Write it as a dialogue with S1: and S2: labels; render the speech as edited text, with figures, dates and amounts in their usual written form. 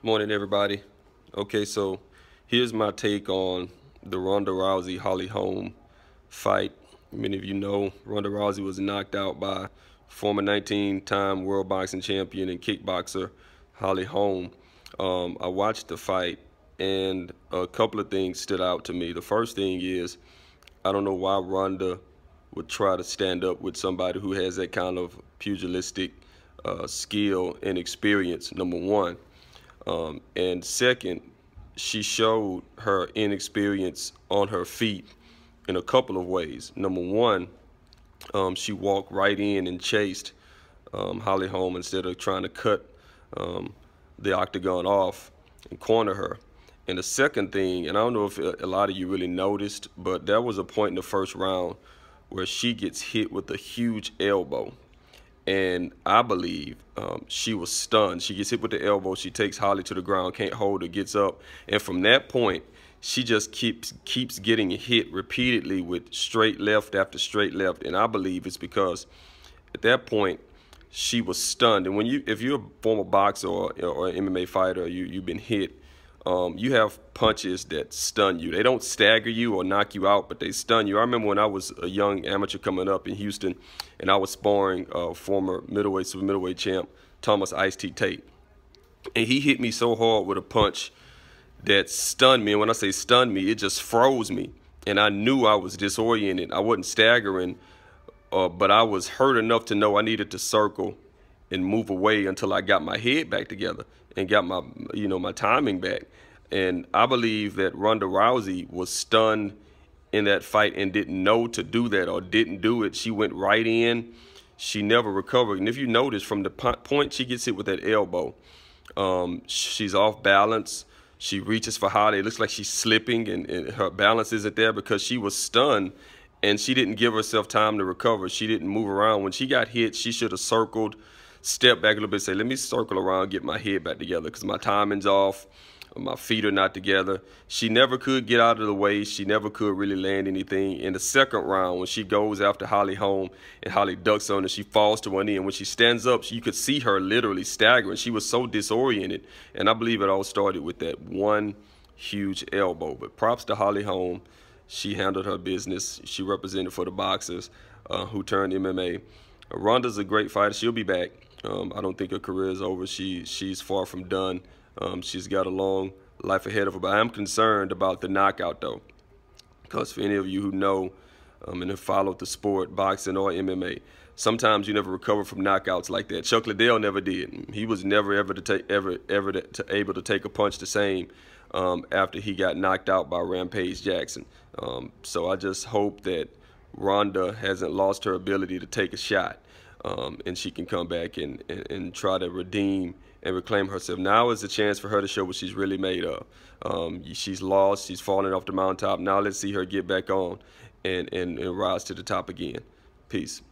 S1: Morning, everybody. Okay, so here's my take on the Ronda Rousey Holly Holm fight. Many of you know Ronda Rousey was knocked out by former 19-time world boxing champion and kickboxer Holly Holm. I watched the fight, and a couple of things stood out to me. The first thing is, I don't know why Ronda would try to stand up with somebody who has that kind of pugilistic skill and experience, number one. And second, she showed her inexperience on her feet in a couple of ways. Number one, she walked right in and chased Holly Holm instead of trying to cut the octagon off and corner her. And the second thing, and I don't know if a lot of you really noticed, but there was a point in the first round where she gets hit with a huge elbow. And I believe she was stunned. She gets hit with the elbow. She takes Holly to the ground, can't hold her, gets up. And from that point, she just keeps getting hit repeatedly with straight left after straight left. And I believe it's because at that point, she was stunned. And if you're a former boxer or an MMA fighter, you've been hit, you have punches that stun you. They don't stagger you or knock you out, but they stun you. I remember when I was a young amateur coming up in Houston, and I was sparring former super middleweight champ Thomas Ice T Tate, and he hit me so hard with a punch that stunned me. And when I say stunned me, it just froze me, and I knew I was disoriented. I wasn't staggering, but I was hurt enough to know I needed to circle and move away until I got my head back together and got my my timing back. And I believe that Ronda Rousey was stunned in that fight and didn't know to do that, or didn't do it. She went right in. She never recovered. And if you notice, from the point she gets hit with that elbow, she's off balance. She reaches for Holly. It looks like she's slipping, and her balance isn't there because she was stunned, and she didn't give herself time to recover. She didn't move around. When she got hit, she should have circled, stepped back a little bit, say, let me circle around, get my head back together because my timing's off. My feet are not together. She never could get out of the way. She never could really land anything. In the second round, when she goes after Holly Holm and Holly ducks on her, she falls to one knee. And when she stands up, you could see her literally staggering. She was so disoriented. And I believe it all started with that one huge elbow. But props to Holly Holm. She handled her business. She represented for the boxers who turned MMA. Ronda's a great fighter. She'll be back. I don't think her career is over. She's far from done. She's got a long life ahead of her, but I'm concerned about the knockout, though, because for any of you who know and have followed the sport, boxing or MMA, sometimes you never recover from knockouts like that. Chuck Liddell never did. He was never able to take a punch the same after he got knocked out by Rampage Jackson. So I just hope that Ronda hasn't lost her ability to take a shot, and she can come back and try to redeem and reclaim herself. Now is the chance for her to show what she's really made of. She's lost. She's fallen off the mountaintop. Now let's see her get back on and rise to the top again. Peace.